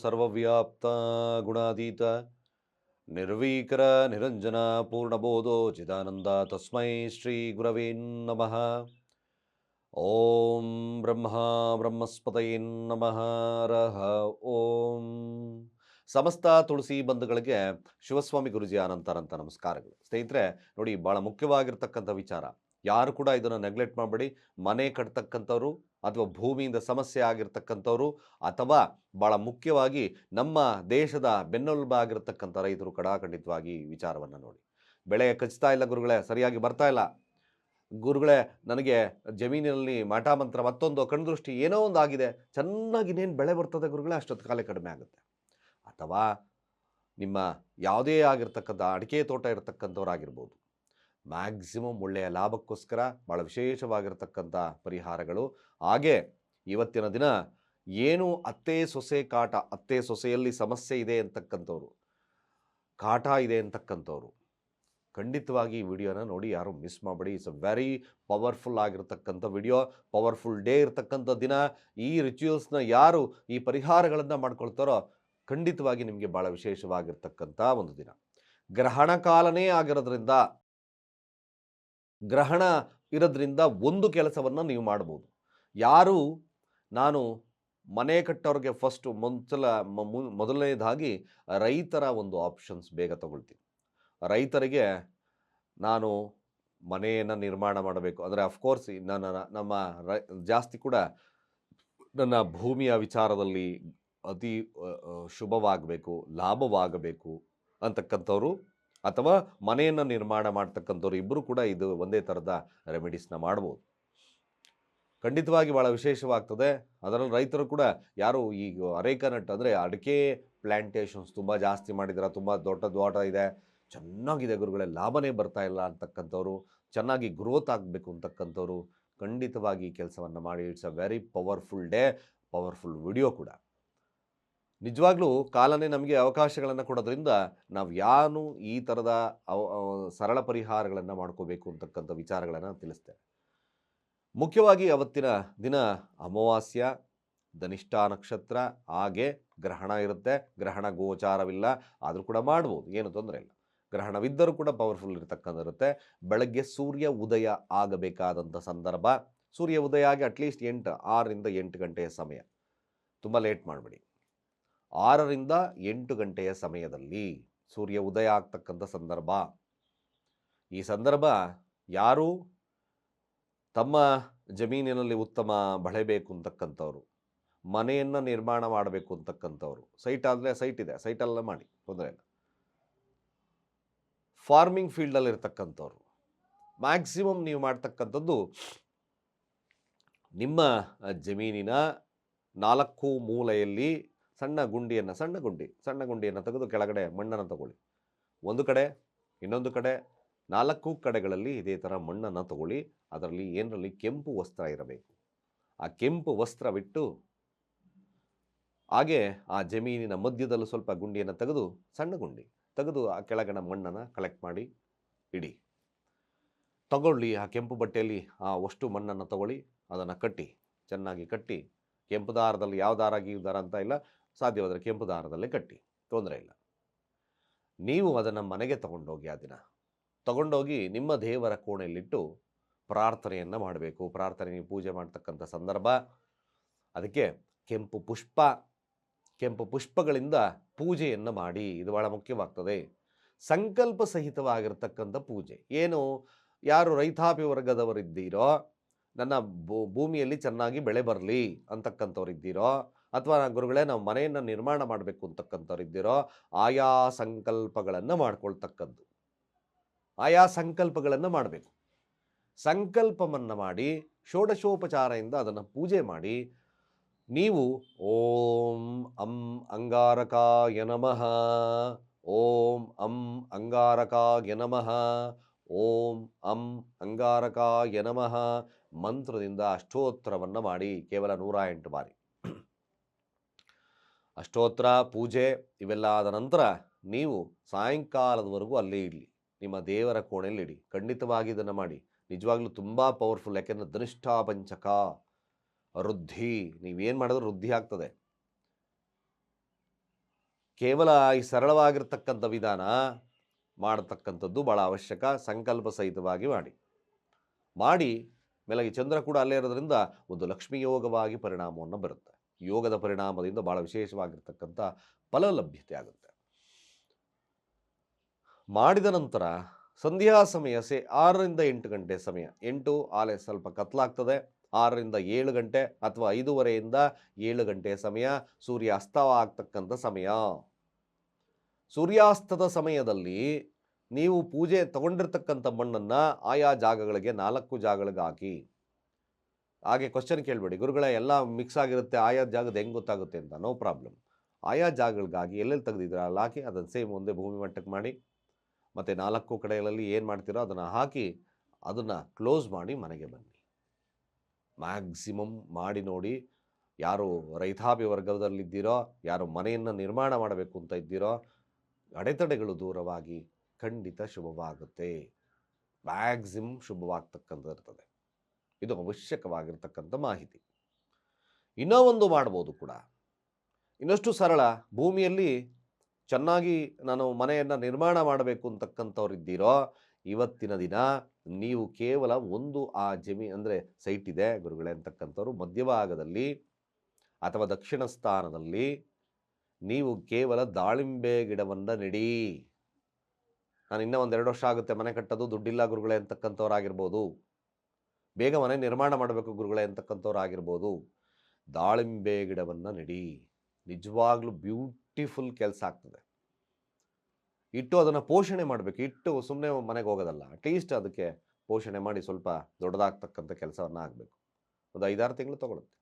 ಸರ್ವವ್ಯಾಪ್ತ ಗುಣಾತೀತ ನಿರ್ವೀಕರ ನಿರಂಜನ ಪೂರ್ಣಬೋಧೋ ಚಿದಾನಂದ ತಸ್ಮೈ ಶ್ರೀ ಗುರವೇ ನಮಃ. ಓಂ ಬ್ರಹ್ಮ ಬ್ರಹ್ಮಸ್ಪತಯೇ ನಮಃ ರಹ ಓಂ. ಸಮಸ್ತ ತುಳಸಿ ಬಂಧುಗಳಿಗೆ ಶಿವಸ್ವಾಮಿ ಗುರುಜಿ ಅನಂತ ನಮಸ್ಕಾರಗಳು. ಸ್ನೇಹಿತರೆ ನೋಡಿ, ಭಾಳ ಮುಖ್ಯವಾಗಿರ್ತಕ್ಕಂಥ ವಿಚಾರ. ಯಾರು ಕೂಡ ಇದನ್ನು ನೆಗ್ಲೆಕ್ಟ್ ಮಾಡಬೇಡಿ. ಮನೆ ಕಟ್ತಕ್ಕಂಥವ್ರು ಅಥವಾ ಭೂಮಿಯಿಂದ ಸಮಸ್ಯೆ ಆಗಿರ್ತಕ್ಕಂಥವ್ರು ಅಥವಾ ಭಾಳ ಮುಖ್ಯವಾಗಿ ನಮ್ಮ ದೇಶದ ಬೆನ್ನೆಲುಬು ಆಗಿರ್ತಕ್ಕಂಥ ರೈತರು ಖಂಡಿತವಾಗಿ ವಿಚಾರವನ್ನು ನೋಡಿ. ಬೆಳೆ ಕಚ್ತಾ ಇಲ್ಲ ಗುರುಗಳೇ, ಸರಿಯಾಗಿ ಬರ್ತಾ ಇಲ್ಲ ಗುರುಗಳೇ, ನನಗೆ ಜಮೀನಿನಲ್ಲಿ ಮಾಟ ಮಂತ್ರ ಮತ್ತೊಂದು ಕಣ್ದೃಷ್ಟಿ ಏನೋ ಒಂದು ಆಗಿದೆ, ಚೆನ್ನಾಗಿ ಇನ್ನೇನು ಬೆಳೆ ಬರ್ತದೆ ಗುರುಗಳೇ, ಅಷ್ಟೊತ್ತು ಕಾಲ ಕಡಿಮೆ ಆಗುತ್ತೆ. ಅಥವಾ ನಿಮ್ಮ ಯಾವುದೇ ಆಗಿರ್ತಕ್ಕಂಥ ಅಡಿಕೆ ತೋಟ ಇರತಕ್ಕಂಥವ್ರಾಗಿರ್ಬೋದು, ಮ್ಯಾಕ್ಸಿಮಮ್ ಒಳ್ಳೆಯ ಲಾಭಕ್ಕೋಸ್ಕರ ಭಾಳ ವಿಶೇಷವಾಗಿರ್ತಕ್ಕಂಥ ಪರಿಹಾರಗಳು. ಹಾಗೆ ಇವತ್ತಿನ ದಿನ ಏನು ಅತ್ತೆ ಸೊಸೆ ಕಾಟ, ಅತ್ತೆ ಸೊಸೆಯಲ್ಲಿ ಸಮಸ್ಯೆ ಇದೆ ಅಂತಕ್ಕಂಥವ್ರು, ಕಾಟ ಇದೆ ಅಂತಕ್ಕಂಥವ್ರು ಖಂಡಿತವಾಗಿ ಈ ವಿಡಿಯೋನ ನೋಡಿ, ಯಾರು ಮಿಸ್ ಮಾಡಬೇಡಿ. ಇಟ್ಸ್ ಅ ವೆರಿ ಪವರ್ಫುಲ್ ಆಗಿರ್ತಕ್ಕಂಥ ವಿಡಿಯೋ, ಪವರ್ಫುಲ್ ಡೇ ಇರ್ತಕ್ಕಂಥ ದಿನ. ಈ ರಿಚುವಲ್ಸ್ನ ಯಾರು ಈ ಪರಿಹಾರಗಳನ್ನು ಮಾಡ್ಕೊಳ್ತಾರೋ ಖಂಡಿತವಾಗಿ ನಿಮಗೆ ಭಾಳ ವಿಶೇಷವಾಗಿರ್ತಕ್ಕಂಥ ಒಂದು ದಿನ. ಗ್ರಹಣ ಕಾಲನೇ ಆಗಿರೋದ್ರಿಂದ, ಗ್ರಹಣ ಇರೋದ್ರಿಂದ ಒಂದು ಕೆಲಸವನ್ನು ನೀವು ಮಾಡ್ಬೋದು. ಯಾರು ನಾನು ಮನೆ ಕಟ್ಟೋರಿಗೆ ಫಸ್ಟು ಮೊದಲನೇದಾಗಿ ರೈತರ ಒಂದು ಆಪ್ಷನ್ಸ್ ಬೇಗ ತಗೊಳ್ತೀನಿ. ರೈತರಿಗೆ ನಾನು ಮನೆಯನ್ನು ನಿರ್ಮಾಣ ಮಾಡಬೇಕು ಅಂದರೆ ಅಫ್ಕೋರ್ಸ್ ನಮ್ಮ ಜಾಸ್ತಿ ಕೂಡ ನನ್ನ ಭೂಮಿಯ ವಿಚಾರದಲ್ಲಿ ಅತಿ ಶುಭವಾಗಬೇಕು, ಲಾಭವಾಗಬೇಕು ಅಂತಕ್ಕಂಥವ್ರು ಅಥವಾ ಮನೆಯನ್ನು ನಿರ್ಮಾಣ ಮಾಡ್ತಕ್ಕಂಥವ್ರು ಇಬ್ಬರು ಕೂಡ ಇದು ಒಂದೇ ಥರದ ರೆಮಿಡೀಸ್ನ ಮಾಡ್ಬೋದು. ಖಂಡಿತವಾಗಿ ಭಾಳ ವಿಶೇಷವಾಗ್ತದೆ. ಅದರಲ್ಲಿ ರೈತರು ಕೂಡ ಯಾರು ಈಗ ಅರೇಕನಟ್ ಅಂದರೆ ಅಡಿಕೆ ಪ್ಲ್ಯಾಂಟೇಷನ್ಸ್ ತುಂಬ ಜಾಸ್ತಿ ಮಾಡಿದ್ರೆ, ತುಂಬ ದೊಡ್ಡ ಇದೆ, ಚೆನ್ನಾಗಿದೆ ಗುರುಗಳೇ, ಲಾಭನೇ ಬರ್ತಾ ಇಲ್ಲ ಅಂತಕ್ಕಂಥವ್ರು, ಚೆನ್ನಾಗಿ ಗ್ರೋತ್ ಆಗಬೇಕು ಅಂತಕ್ಕಂಥವ್ರು ಖಂಡಿತವಾಗಿ ಕೆಲಸವನ್ನು ಮಾಡಿ. It's a very powerful day, powerful video ಕೂಡ. ನಿಜವಾಗ್ಲೂ ಕಾಲನೇ ನಮಗೆ ಅವಕಾಶಗಳನ್ನು ಕೊಡೋದ್ರಿಂದ ನಾವು ಯಾರು ಈ ಥರದ ಸರಳ ಪರಿಹಾರಗಳನ್ನು ಮಾಡ್ಕೋಬೇಕು ಅಂತಕ್ಕಂಥ ವಿಚಾರಗಳನ್ನು ತಿಳಿಸ್ತೇವೆ. ಮುಖ್ಯವಾಗಿ ಅವತ್ತಿನ ದಿನ ಅಮಾವಾಸ್ಯ, ಧನಿಷ್ಠಾ ನಕ್ಷತ್ರ, ಹಾಗೆ ಗ್ರಹಣ ಇರುತ್ತೆ. ಗ್ರಹಣ ಗೋಚಾರವಿಲ್ಲ, ಆದರೂ ಕೂಡ ಮಾಡ್ಬೋದು, ಏನು ತೊಂದರೆ ಇಲ್ಲ. ಗ್ರಹಣವಿದ್ದರೂ ಕೂಡ ಪವರ್ಫುಲ್ ಇರತಕ್ಕಂಥಿರುತ್ತೆ. ಬೆಳಗ್ಗೆ ಸೂರ್ಯ ಉದಯ ಆಗಬೇಕಾದಂಥ ಸಂದರ್ಭ. ಸೂರ್ಯ ಉದಯ ಆಗಿ ಅಟ್ಲೀಸ್ಟ್ 6 ರಿಂದ 8 ಗಂಟೆಯ ಸಮಯ, ತುಂಬ ಲೇಟ್ ಮಾಡಬೇಡಿ. 6 ರಿಂದ 8 ಗಂಟೆಯ ಸಮಯದಲ್ಲಿ ಸೂರ್ಯ ಉದಯ ಆಗ್ತಕ್ಕಂಥ ಸಂದರ್ಭ. ಈ ಸಂದರ್ಭ ಯಾರು ತಮ್ಮ ಜಮೀನಿನಲ್ಲಿ ಉತ್ತಮ ಬೆಳೆ ಬೇಕು ಅಂತಕ್ಕಂಥವ್ರು, ಮನೆಯನ್ನು ನಿರ್ಮಾಣ ಮಾಡಬೇಕು ಅಂತಕ್ಕಂಥವ್ರು, ಸೈಟ್ ಆದರೆ ಸೈಟ್ ಇದೆ, ಸೈಟಲ್ಲ ಮಾಡಿ, ತೊಂದರೆ ಇಲ್ಲ. ಫಾರ್ಮಿಂಗ್ ಫೀಲ್ಡಲ್ಲಿ ಇರ್ತಕ್ಕಂಥವ್ರು ಮ್ಯಾಕ್ಸಿಮಮ್ ನೀವು ಮಾಡ್ತಕ್ಕಂಥದ್ದು ನಿಮ್ಮ ಜಮೀನಿನ 4 ಮೂಲೆಯಲ್ಲಿ ಸಣ್ಣ ಗುಂಡಿಯನ್ನು ತೆಗೆದು ಕೆಳಗಡೆ ಮಣ್ಣನ್ನು ತಗೊಳ್ಳಿ. ಒಂದು ಕಡೆ, ಇನ್ನೊಂದು ಕಡೆ, 4 ಕಡೆಗಳಲ್ಲಿ ಇದೇ ಥರ ಮಣ್ಣನ್ನು ತಗೊಳ್ಳಿ. ಅದರಲ್ಲಿ ಏನರಲ್ಲಿ ಕೆಂಪು ವಸ್ತ್ರ ಇರಬೇಕು. ಆ ಕೆಂಪು ವಸ್ತ್ರ ಬಿಟ್ಟು ಹಾಗೆ ಆ ಜಮೀನಿನ ಮಧ್ಯದಲ್ಲೂ ಸ್ವಲ್ಪ ಗುಂಡಿಯನ್ನು ತೆಗೆದು, ಸಣ್ಣ ಗುಂಡಿ ತೆಗೆದು ಆ ಕೆಳಗಡೆ ಮಣ್ಣನ್ನು ಕಲೆಕ್ಟ್ ಮಾಡಿ ಇಡಿ. ತಗೊಳ್ಳಿ ಆ ಕೆಂಪು ಬಟ್ಟೆಯಲ್ಲಿ ಆ ಅಷ್ಟು ಮಣ್ಣನ್ನು ತಗೊಳ್ಳಿ, ಅದನ್ನು ಕಟ್ಟಿ, ಚೆನ್ನಾಗಿ ಕಟ್ಟಿ. ಕೆಂಪು ದಾರದಲ್ಲಿ ಯಾವ ದಾರ ದಾರ ಅಂತ ಇಲ್ಲ, ಸಾಧ್ಯವಾದರೆ ಕೆಂಪು ದಾರದಲ್ಲೇ ಕಟ್ಟಿ, ತೊಂದರೆ ಇಲ್ಲ. ನೀವು ಅದನ್ನು ಮನೆಗೆ ತಗೊಂಡೋಗಿ, ಆ ದಿನ ತಗೊಂಡೋಗಿ ನಿಮ್ಮ ದೇವರ ಕೋಣೆಯಲ್ಲಿಟ್ಟು ಪ್ರಾರ್ಥನೆಯನ್ನು ಮಾಡಬೇಕು. ಪ್ರಾರ್ಥನೆ, ನೀವು ಪೂಜೆ ಮಾಡ್ತಕ್ಕಂಥ ಸಂದರ್ಭ, ಅದಕ್ಕೆ ಕೆಂಪು ಪುಷ್ಪಗಳಿಂದ ಪೂಜೆಯನ್ನು ಮಾಡಿ. ಇದು ಭಾಳ ಮುಖ್ಯವಾಗ್ತದೆ. ಸಂಕಲ್ಪ ಸಹಿತವಾಗಿರ್ತಕ್ಕಂಥ ಪೂಜೆ. ಏನು, ಯಾರು ರೈತಾಪಿ ವರ್ಗದವರಿದ್ದೀರೋ, ನನ್ನ ಭೂಮಿಯಲ್ಲಿ ಚೆನ್ನಾಗಿ ಬೆಳೆ ಬರಲಿ ಅಂತಕ್ಕಂಥವ್ರಿದ್ದೀರೋ, ಅಥವಾ ಗುರುಗಳೇ ನಾವು ಮನೆಯನ್ನು ನಿರ್ಮಾಣ ಮಾಡಬೇಕು ಅಂತಕ್ಕಂಥವ್ರಿದ್ದೀರೋ, ಆಯಾ ಸಂಕಲ್ಪಗಳನ್ನು ಮಾಡ್ಕೊಳ್ತಕ್ಕದ್ದು, ಆಯಾ ಸಂಕಲ್ಪಗಳನ್ನು ಮಾಡಬೇಕು. ಸಂಕಲ್ಪವನ್ನು ಮಾಡಿ ಷೋಡಶೋಪಚಾರದಿಂದ ಅದನ್ನು ಪೂಜೆ ಮಾಡಿ. ನೀವು ಓಂ ಅಂ ಅಂಗಾರಕಾಯ ನಮಃ, ಓಂ ಅಂ ಅಂಗಾರಕಾಯ ನಮಃ, ಓಂ ಅಂ ಅಂಗಾರಕಾಯ ನಮಃ ಮಂತ್ರದಿಂದ ಅಷ್ಟೋತ್ತರವನ್ನು ಮಾಡಿ. ಕೇವಲ 108 ಬಾರಿ ಅಷ್ಟೋತ್ತರ ಪೂಜೆ ಇವೆಲ್ಲ ಆದ ನಂತರ ನೀವು ಸಾಯಂಕಾಲದವರೆಗೂ ಅಲ್ಲೇ ಇಡಲಿ, ನಿಮ್ಮ ದೇವರ ಕೋಣೆಯಲ್ಲಿ ಇಡಿ. ಖಂಡಿತವಾಗಿ ಇದನ್ನು ಮಾಡಿ. ನಿಜವಾಗ್ಲೂ ತುಂಬ ಪವರ್ಫುಲ್. ಯಾಕೆಂದರೆ ಧನಿಷ್ಠಾ ಪಂಚಕ ವೃದ್ಧಿ, ನೀವೇನು ಮಾಡಿದ್ರು ವೃದ್ಧಿ ಆಗ್ತದೆ. ಕೇವಲ ಈ ಸರಳವಾಗಿರ್ತಕ್ಕಂಥ ವಿಧಾನ ಮಾಡತಕ್ಕಂಥದ್ದು ಭಾಳ ಅವಶ್ಯಕ. ಸಂಕಲ್ಪ ಸಹಿತವಾಗಿ ಮಾಡಿ ಮೇಲಾಗಿ ಚಂದ್ರ ಕೂಡ ಅಲ್ಲೇ ಇರೋದ್ರಿಂದ ಒಂದು ಲಕ್ಷ್ಮೀ ಯೋಗವಾಗಿ ಪರಿಣಾಮವನ್ನು ಬರುತ್ತೆ. ಯೋಗದ ಪರಿಣಾಮದಿಂದ ಭಾಳ ವಿಶೇಷವಾಗಿರ್ತಕ್ಕಂಥ ಫಲ ಲಭ್ಯತೆ ಆಗುತ್ತೆ. ಮಾಡಿದ ನಂತರ ಸಂಧ್ಯಾ ಸಮಯ 6ರಿಂದ 8 ಗಂಟೆ ಸಮಯ. 8 ಆಲೆ ಸ್ವಲ್ಪ ಕತ್ಲಾಗ್ತದೆ. 6ರಿಂದ 7 ಗಂಟೆ ಅಥವಾ 5:30ಯಿಂದ 7 ಗಂಟೆ ಸಮಯ ಸೂರ್ಯ ಅಸ್ತವಾಗ್ತಕ್ಕಂಥ ಸಮಯ. ಸೂರ್ಯಾಸ್ತದ ಸಮಯದಲ್ಲಿ ನೀವು ಪೂಜೆ ತಗೊಂಡಿರ್ತಕ್ಕಂಥ ಮಣ್ಣನ್ನು ಆಯಾ ಜಾಗಗಳಿಗೆ 4 ಜಾಗಗಳಿಗೆ ಹಾಕಿ. ಹಾಗೆ ಕ್ವಶನ್ ಕೇಳಬೇಡಿ, ಗುರುಗಳೇ ಎಲ್ಲ ಮಿಕ್ಸ್ ಆಗಿರುತ್ತೆ, ಆಯಾ ಜಾಗದ ಹೆಂಗೆ ಗೊತ್ತಾಗುತ್ತೆ ಅಂತ. No problem. ಆಯಾ ಜಾಗಗಳಿಗಾಗಿ ಎಲ್ಲೆಲ್ಲಿ ತೆಗೆದಿದ್ದೀರ ಅಲ್ಲಿ ಹಾಕಿ, ಅದನ್ನು ಸೇಮ್ ಒಂದೇ ಭೂಮಿ ಮಟ್ಟಕ್ಕೆ ಮಾಡಿ, ಮತ್ತು 4 ಕಡೆಗಳಲ್ಲಿ ಏನು ಮಾಡ್ತೀರೋ ಅದನ್ನು ಹಾಕಿ, ಅದನ್ನು ಕ್ಲೋಸ್ ಮಾಡಿ ಮನೆಗೆ ಬನ್ನಿ. ಮ್ಯಾಕ್ಸಿಮಮ್ ಮಾಡಿ ನೋಡಿ. ಯಾರು ರೈತಾಪಿ ವರ್ಗದಲ್ಲಿದ್ದೀರೋ, ಯಾರು ಮನೆಯನ್ನು ನಿರ್ಮಾಣ ಮಾಡಬೇಕು ಅಂತ ಇದ್ದೀರೋ, ಅಡೆತಡೆಗಳು ದೂರವಾಗಿ ಖಂಡಿತ ಶುಭವಾಗುತ್ತೆ. ಮ್ಯಾಕ್ಸಿಮಮ್ ಶುಭವಾಗ್ತಕ್ಕಂಥ ಇರ್ತದೆ. ಇದು ಅವಶ್ಯಕವಾಗಿರ್ತಕ್ಕಂಥ ಮಾಹಿತಿ. ಇನ್ನೂ ಒಂದು ಮಾಡ್ಬೋದು ಕೂಡ, ಇನ್ನಷ್ಟು ಸರಳ. ಭೂಮಿಯಲ್ಲಿ ಚೆನ್ನಾಗಿ ನಾನು ಮನೆಯನ್ನು ನಿರ್ಮಾಣ ಮಾಡಬೇಕು ಅಂತಕ್ಕಂಥವ್ರು ಇವತ್ತಿನ ದಿನ ನೀವು ಕೇವಲ ಒಂದು ಆ ಅಂದರೆ ಸೈಟ್ ಇದೆ ಗುರುಗಳೇ ಅಂತಕ್ಕಂಥವ್ರು ಮಧ್ಯಭಾಗದಲ್ಲಿ ಅಥವಾ ದಕ್ಷಿಣ ಸ್ಥಾನದಲ್ಲಿ ನೀವು ಕೇವಲ ದಾಳಿಂಬೆ ಗಿಡವನ್ನು ನೆಡಿ. ನಾನು ಇನ್ನೂ 1-2 ವರ್ಷ ಆಗುತ್ತೆ ಮನೆ ಕಟ್ಟೋದು, ದುಡ್ಡಿಲ್ಲ ಗುರುಗಳೇ ಅಂತಕ್ಕಂಥವ್ರಾಗಿರ್ಬೋದು, ಬೇಗ ಮನೆ ನಿರ್ಮಾಣ ಮಾಡಬೇಕು ಗುರುಗಳೇ ಅಂತಕ್ಕಂಥವ್ರಾಗಿರ್ಬೋದು, ದಾಳಿಂಬೆ ಗಿಡವನ್ನು ನೆಡಿ. ನಿಜವಾಗ್ಲೂ ಬ್ಯೂಟಿಫುಲ್ ಕೆಲಸ ಆಗ್ತದೆ. ಇಟ್ಟು ಅದನ್ನು ಪೋಷಣೆ ಮಾಡಬೇಕು. ಇಟ್ಟು ಸುಮ್ಮನೆ ಮನೆಗೆ ಹೋಗೋದಲ್ಲ, ಅಟ್ಲೀಸ್ಟ್ ಅದಕ್ಕೆ ಪೋಷಣೆ ಮಾಡಿ ಸ್ವಲ್ಪ ದೊಡ್ಡದಾಗ್ತಕ್ಕಂಥ ಕೆಲಸವನ್ನು ಆಗಬೇಕು. ಒಂದು 5-6 ತಿಂಗಳು ತಗೊಳುತ್ತೆ.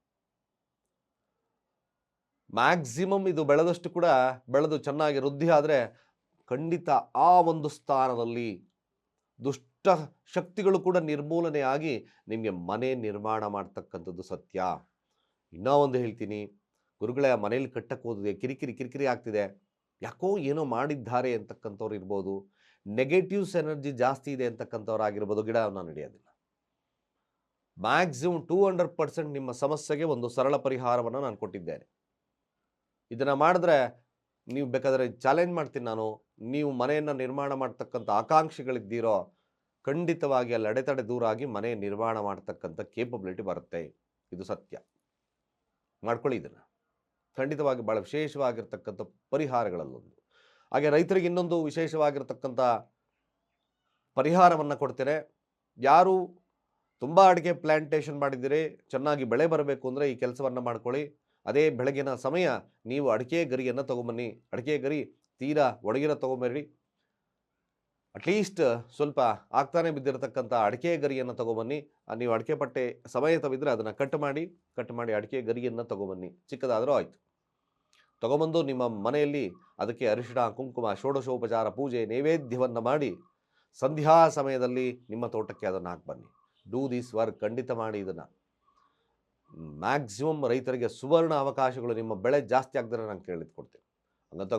ಮ್ಯಾಕ್ಸಿಮಮ್ ಇದು ಬೆಳೆದಷ್ಟು ಕೂಡ ಬೆಳೆದು ಚೆನ್ನಾಗಿ ವೃದ್ಧಿ ಆದರೆ ಖಂಡಿತ ಆ ಒಂದು ಸ್ಥಾನದಲ್ಲಿ ದುಷ್ಟ ಶಕ್ತಿಗಳು ಕೂಡ ನಿರ್ಮೂಲನೆ ಆಗಿ ನಿಮಗೆ ಮನೆ ನಿರ್ಮಾಣ ಮಾಡ್ತಕ್ಕಂಥದ್ದು ಸತ್ಯ. ಇನ್ನೂ ಒಂದು ಹೇಳ್ತೀನಿ, ಗುರುಗಳೇ ಮನೇಲಿ ಕಟ್ಟಕ್ಕೆ ಹೋದಿದೆ, ಕಿರಿಕಿರಿ ಆಗ್ತಿದೆ, ಯಾಕೋ ಏನೋ ಮಾಡಿದ್ದಾರೆ ಅಂತಕ್ಕಂಥವ್ರು ಇರ್ಬೋದು, ನೆಗೆಟಿವ್ಸ್ ಎನರ್ಜಿ ಜಾಸ್ತಿ ಇದೆ ಅಂತಕ್ಕಂಥವ್ರಾಗಿರ್ಬೋದು, ಗಿಡವನ್ನು ನಡೆಯೋದಿಲ್ಲ. ಮ್ಯಾಕ್ಸಿಮಮ್ 200% ನಿಮ್ಮ ಸಮಸ್ಯೆಗೆ ಒಂದು ಸರಳ ಪರಿಹಾರವನ್ನು ನಾನು ಕೊಟ್ಟಿದ್ದೇನೆ. ಇದನ್ನು ಮಾಡಿದ್ರೆ ನೀವು ಬೇಕಾದರೆ ಚಾಲೆಂಜ್ ಮಾಡ್ತೀನಿ ನಾನು, ನೀವು ಮನೆಯನ್ನು ನಿರ್ಮಾಣ ಮಾಡ್ತಕ್ಕಂಥ ಆಕಾಂಕ್ಷಿಗಳಿದ್ದೀರೋ ಖಂಡಿತವಾಗಿ ಅಲ್ಲಿ ಅಡೆತಡೆ ದೂರ ಆಗಿ ಮನೆ ನಿರ್ಮಾಣ ಮಾಡ್ತಕ್ಕಂಥ ಕೇಪಬಿಲಿಟಿ ಬರುತ್ತೆ. ಇದು ಸತ್ಯ. ಮಾಡ್ಕೊಳ್ಳಿ ಇದನ್ನು. ಖಂಡಿತವಾಗಿ ಭಾಳ ವಿಶೇಷವಾಗಿರ್ತಕ್ಕಂಥ ಪರಿಹಾರಗಳಲ್ಲೊಂದು. ಹಾಗೆ ರೈತರಿಗೆ ಇನ್ನೊಂದು ವಿಶೇಷವಾಗಿರ್ತಕ್ಕಂಥ ಪರಿಹಾರವನ್ನು ಕೊಡ್ತೇನೆ. ಯಾರು ತುಂಬ ಅಡಿಕೆ ಪ್ಲ್ಯಾಂಟೇಷನ್ ಮಾಡಿದ್ದೀರಿ, ಚೆನ್ನಾಗಿ ಬೆಳೆ ಬರಬೇಕು ಅಂದರೆ ಈ ಕೆಲಸವನ್ನು ಮಾಡ್ಕೊಳ್ಳಿ. ಅದೇ ಬೆಳಗಿನ ಸಮಯ ನೀವು ಅಡಿಕೆ ಗರಿಯನ್ನು ತೊಗೊಂಬನ್ನಿ. ಅಡಿಕೆ ಗರಿ ತೀರಾ ಒಣಗಿರೋ ತೊಗೊಂಬರ್ರಿ. ಅಟ್ಲೀಸ್ಟ್ ಸ್ವಲ್ಪ ಆಗ್ತಾನೆ ಬಿದ್ದಿರತಕ್ಕಂಥ ಅಡಿಕೆ ಗರಿಯನ್ನು ತೊಗೊಬನ್ನಿ. ನೀವು ಅಡಿಕೆ ಪಟ್ಟೆ ಸಮೇತವಿದ್ದರೆ ಅದನ್ನು ಕಟ್ ಮಾಡಿ ಅಡಿಕೆ ಗರಿಯನ್ನು ತೊಗೊಬನ್ನಿ. ಚಿಕ್ಕದಾದರೂ ಆಯಿತು. ತೊಗೊಂಬಂದು ನಿಮ್ಮ ಮನೆಯಲ್ಲಿ ಅದಕ್ಕೆ ಅರಿಶಿಣ, ಕುಂಕುಮ, ಷೋಡಶೋಪಚಾರ ಪೂಜೆ ನೈವೇದ್ಯವನ್ನು ಮಾಡಿ ಸಂಧ್ಯಾ ಸಮಯದಲ್ಲಿ ನಿಮ್ಮ ತೋಟಕ್ಕೆ ಅದನ್ನು ಹಾಕಿ ಡೂ ದಿಸ್ ವರ್ಕ್. ಖಂಡಿತ ಮಾಡಿ ಇದನ್ನು. ಮ್ಯಾಕ್ಸಿಮಮ್ ರೈತರಿಗೆ ಸುವರ್ಣ ಅವಕಾಶಗಳು. ನಿಮ್ಮ ಬೆಳೆ ಜಾಸ್ತಿ ಆಗಿದ್ರೆ ನಾನು ಕೇಳಿದ್ಕೊಡ್ತೀನಿ. ಹಂಗಂತ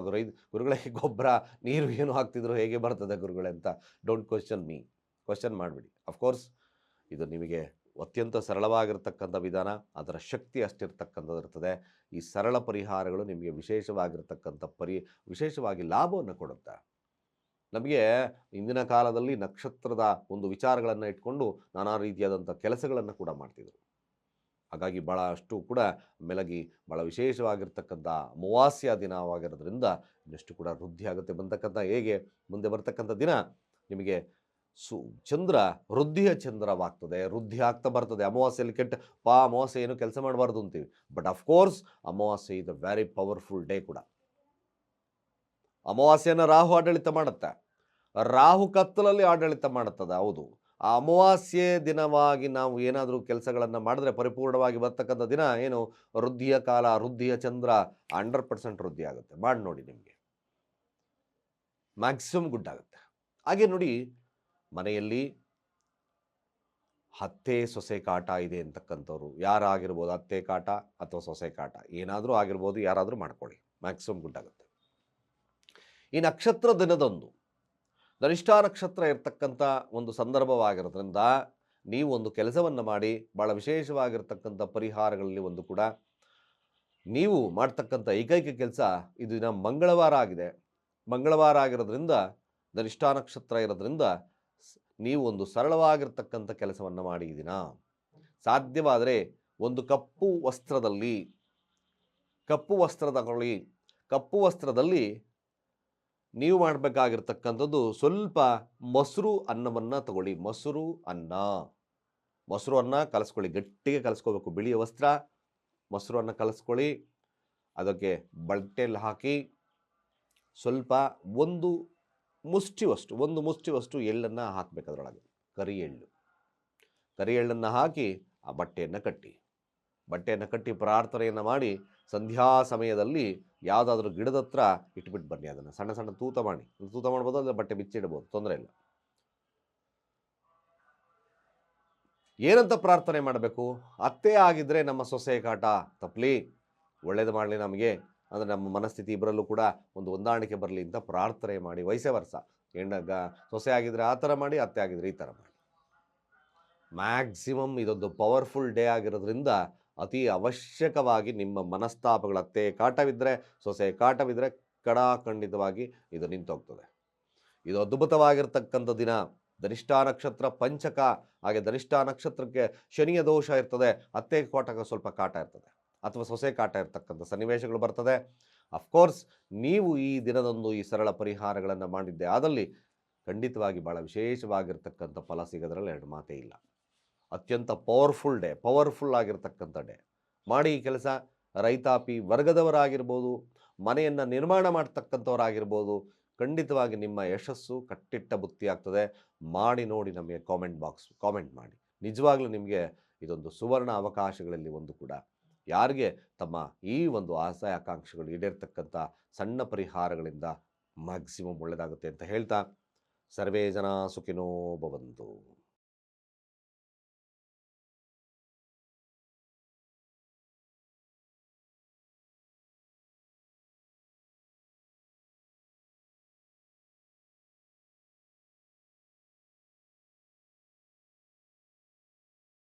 ಗುರುಗಳೇ ಗೊಬ್ಬರ ನೀರು ಏನು ಹಾಕ್ತಿದ್ರು ಹೇಗೆ ಬರ್ತದೆ ಗುರುಗಳೇ ಅಂತ ಡೋಂಟ್ ಕ್ವಶನ್ ಮಾಡಿಬಿಡಿ. ಅಫ್ಕೋರ್ಸ್ ಇದು ನಿಮಗೆ ಅತ್ಯಂತ ಸರಳವಾಗಿರ್ತಕ್ಕಂಥ ವಿಧಾನ, ಅದರ ಶಕ್ತಿ ಅಷ್ಟಿರ್ತಕ್ಕಂಥದ್ದು ಇರ್ತದೆ. ಈ ಸರಳ ಪರಿಹಾರಗಳು ನಿಮಗೆ ವಿಶೇಷವಾಗಿ ಲಾಭವನ್ನು ಕೊಡುತ್ತೆ. ನಮಗೆ ಇಂದಿನ ಕಾಲದಲ್ಲಿ ನಕ್ಷತ್ರದ ಒಂದು ವಿಚಾರಗಳನ್ನು ಇಟ್ಕೊಂಡು ನಾನಾ ರೀತಿಯಾದಂಥ ಕೆಲಸಗಳನ್ನು ಕೂಡ ಮಾಡ್ತಿದ್ರು. ಹಾಗಾಗಿ ಭಾಳಷ್ಟು ಕೂಡ ಮೆಲಗಿ ಭಾಳ ವಿಶೇಷವಾಗಿರ್ತಕ್ಕಂಥ ಅಮಾವಾಸ್ಯ ದಿನವಾಗಿರೋದ್ರಿಂದ ಇನ್ನಷ್ಟು ಕೂಡ ವೃದ್ಧಿ ಆಗುತ್ತೆ. ಹೇಗೆ ಮುಂದೆ ಬರ್ತಕ್ಕಂಥ ದಿನ ನಿಮಗೆ ಚಂದ್ರ ವೃದ್ಧಿಯ ಚಂದ್ರವಾಗ್ತದೆ, ವೃದ್ಧಿ ಆಗ್ತಾ ಬರ್ತದೆ. ಅಮಾವಾಸ್ಯೆಯಲ್ಲಿ ಅಮಾವಾಸ್ಯೆ ಏನು ಕೆಲಸ ಮಾಡಬಾರ್ದು ಅಂತೀವಿ, ಬಟ್ ಅಫ್ಕೋರ್ಸ್ ಅಮಾವಾಸ್ಯೆ is a very powerful day ಕೂಡ. ಅಮಾವಾಸ್ಯೆಯನ್ನು ರಾಹು ಆಡಳಿತ ಮಾಡುತ್ತೆ, ರಾಹು ಕತ್ತಲಲ್ಲಿ ಆಡಳಿತ ಮಾಡುತ್ತದೆ. ಹೌದು, ಆ ಅಮಾವಾಸ್ಯೆ ದಿನವಾಗಿ ನಾವು ಏನಾದರೂ ಕೆಲಸಗಳನ್ನು ಮಾಡಿದ್ರೆ ಪರಿಪೂರ್ಣವಾಗಿ ಬರ್ತಕ್ಕಂಥ ದಿನ ಏನು ವೃದ್ಧಿಯ ಕಾಲ, ವೃದ್ಧಿಯ ಚಂದ್ರ 100% ವೃದ್ಧಿ ಆಗುತ್ತೆ. ಮಾಡಿ ನೋಡಿ, ನಿಮಗೆ ಮ್ಯಾಕ್ಸಿಮಮ್ ಗುಡ್ ಆಗುತ್ತೆ. ಹಾಗೆ ನೋಡಿ, ಮನೆಯಲ್ಲಿ ಅತ್ತೆ ಸೊಸೆ ಕಾಟ ಇದೆ ಅಂತಕ್ಕಂಥವ್ರು ಯಾರಾಗಿರ್ಬೋದು, ಅತ್ತೆ ಕಾಟ ಅಥವಾ ಸೊಸೆ ಕಾಟ ಏನಾದರೂ ಆಗಿರ್ಬೋದು, ಯಾರಾದರೂ ಮಾಡ್ಕೊಳ್ಳಿ, ಮ್ಯಾಕ್ಸಿಮಮ್ ಗುಡ್ ಆಗುತ್ತೆ. ಈ ನಕ್ಷತ್ರ ದಿನದಂದು ಧನಿಷ್ಠಾ ನಕ್ಷತ್ರ ಇರ್ತಕ್ಕಂಥ ಒಂದು ಸಂದರ್ಭವಾಗಿರೋದ್ರಿಂದ ನೀವು ಒಂದು ಕೆಲಸವನ್ನು ಮಾಡಿ. ಭಾಳ ವಿಶೇಷವಾಗಿರ್ತಕ್ಕಂಥ ಪರಿಹಾರಗಳಲ್ಲಿ ಒಂದು ಕೂಡ ನೀವು ಮಾಡ್ತಕ್ಕಂಥ ಏಕೈಕ ಕೆಲಸ ಇದು ದಿನ ಮಂಗಳವಾರ ಆಗಿದೆ. ಮಂಗಳವಾರ ಆಗಿರೋದ್ರಿಂದ ಧನಿಷ್ಠಾ ನಕ್ಷತ್ರ ಇರೋದ್ರಿಂದ ನೀವು ಒಂದು ಸರಳವಾಗಿರ್ತಕ್ಕಂಥ ಕೆಲಸವನ್ನು ಮಾಡಿ ಈ ದಿನ. ಸಾಧ್ಯವಾದರೆ ಒಂದು ಕಪ್ಪು ವಸ್ತ್ರ ತಗೊಳ್ಳಿ. ಕಪ್ಪು ವಸ್ತ್ರದಲ್ಲಿ ನೀವು ಮಾಡಬೇಕಾಗಿರ್ತಕ್ಕಂಥದ್ದು ಸ್ವಲ್ಪ ಮೊಸರು ಅನ್ನವನ್ನು ತಗೊಳ್ಳಿ. ಮೊಸರು ಅನ್ನ ಕಲಸ್ಕೊಳ್ಳಿ, ಗಟ್ಟಿಗೆ ಕಲಸ್ಕೋಬೇಕು. ಬಿಳಿಯ ವಸ್ತ್ರ, ಮೊಸರು ಅನ್ನ ಕಲಸ್ಕೊಳ್ಳಿ. ಅದಕ್ಕೆ ಬಟ್ಟೆಯಲ್ಲಿ ಹಾಕಿ ಸ್ವಲ್ಪ ಒಂದು ಮುಷ್ಟಿವಷ್ಟು ಎಳ್ಳನ್ನು ಹಾಕಬೇಕು. ಅದರೊಳಗೆ ಕರಿ ಎಳ್ಳನ್ನು ಹಾಕಿ ಆ ಬಟ್ಟೆಯನ್ನು ಕಟ್ಟಿ ಪ್ರಾರ್ಥನೆಯನ್ನು ಮಾಡಿ ಸಂಧ್ಯಾ ಸಮಯದಲ್ಲಿ ಯಾವುದಾದ್ರೂ ಗಿಡದ ಹತ್ರ ಇಟ್ಬಿಟ್ಟು ಬನ್ನಿ. ಅದನ್ನು ಸಣ್ಣ ತೂತ ಮಾಡ್ಬೋದು, ಅದರ ಬಟ್ಟೆ ಬಿಚ್ಚಿಡ್ಬೋದು, ತೊಂದರೆ ಇಲ್ಲ. ಏನಂತ ಪ್ರಾರ್ಥನೆ ಮಾಡಬೇಕು? ಅತ್ತೆ ಆಗಿದ್ರೆ ನಮ್ಮ ಸೊಸೆ ಕಾಟ ತಪ್ಪಲಿ, ಒಳ್ಳೇದು ಮಾಡಲಿ ನಮಗೆ, ಅಂದರೆ ನಮ್ಮ ಮನಸ್ಥಿತಿ ಇಬ್ಬರಲ್ಲೂ ಕೂಡ ಒಂದು ಹೊಂದಾಣಿಕೆ ಬರಲಿ ಅಂತ ಪ್ರಾರ್ಥನೆ ಮಾಡಿ. ವಯಸ್ಸೇ ವರ್ಷ ಸೊಸೆ ಆಗಿದ್ರೆ ಆ ಥರ ಮಾಡಿ, ಅತ್ತೆ ಆಗಿದ್ರೆ ಈ ಥರ ಮಾಡಿ. ಮ್ಯಾಕ್ಸಿಮಮ್ ಇದೊಂದು ಪವರ್ಫುಲ್ ಡೇ ಆಗಿರೋದ್ರಿಂದ ಅತಿ ಅವಶ್ಯಕವಾಗಿ ನಿಮ್ಮ ಮನಸ್ತಾಪಗಳ ಅತ್ತೆ ಕಾಟವಿದ್ದರೆ, ಸೊಸೆ ಕಾಟವಿದ್ದರೆ ಖಂಡಿತವಾಗಿ ಇದು ನಿಂತೋಗ್ತದೆ. ಇದು ಅದ್ಭುತವಾಗಿರ್ತಕ್ಕಂಥ ದಿನ. ಧನಿಷ್ಠಾ ನಕ್ಷತ್ರ ಪಂಚಕ. ಹಾಗೆ ಧನಿಷ್ಠಾ ನಕ್ಷತ್ರಕ್ಕೆ ಶನಿಯ ದೋಷ ಇರ್ತದೆ, ಅತ್ತೆ ಕಾಟಕ ಸ್ವಲ್ಪ ಕಾಟ ಇರ್ತದೆ, ಅಥವಾ ಸೊಸೆ ಕಾಟ ಇರ್ತಕ್ಕಂಥ ಸನ್ನಿವೇಶಗಳು ಬರ್ತದೆ. ಅಫ್ಕೋರ್ಸ್ ನೀವು ಈ ದಿನದಂದು ಈ ಸರಳ ಪರಿಹಾರಗಳನ್ನು ಮಾಡಿದ್ದೆ ಆದಲ್ಲಿ ಖಂಡಿತವಾಗಿ ಭಾಳ ವಿಶೇಷವಾಗಿರ್ತಕ್ಕಂಥ ಫಲ ಸಿಗೋದ್ರಲ್ಲಿ ಎರಡು ಮಾತೇ ಇಲ್ಲ. ಅತ್ಯಂತ ಪವರ್ಫುಲ್ ಆಗಿರ್ತಕ್ಕಂಥ ಡೇ. ಮಾಡಿ ಈ ಕೆಲಸ. ರೈತಾಪಿ ವರ್ಗದವರಾಗಿರ್ಬೋದು, ಮನೆಯನ್ನು ನಿರ್ಮಾಣ ಮಾಡ್ತಕ್ಕಂಥವರಾಗಿರ್ಬೋದು, ಖಂಡಿತವಾಗಿ ನಿಮ್ಮ ಯಶಸ್ಸು ಕಟ್ಟಿಟ್ಟ ಬುತ್ತಿ ಆಗ್ತದೆ. ಮಾಡಿ ನೋಡಿ, ನಮಗೆ ಕಾಮೆಂಟ್ ಮಾಡಿ. ನಿಜವಾಗ್ಲೂ ನಿಮಗೆ ಇದೊಂದು ಸುವರ್ಣ ಅವಕಾಶಗಳಲ್ಲಿ ಒಂದು ಕೂಡ. ಯಾರಿಗೆ ತಮ್ಮ ಈ ಒಂದು ಆಸೆ ಆಕಾಂಕ್ಷೆಗಳು ಈಡೇರ್ತಕ್ಕಂಥ ಸಣ್ಣ ಪರಿಹಾರಗಳಿಂದ ಮ್ಯಾಕ್ಸಿಮಮ್ ಒಳ್ಳೆಯದಾಗುತ್ತೆ ಅಂತ ಹೇಳ್ತಾ, ಸರ್ವೇ ಜನ ಸುಖಿನೋ ಭವಂತು.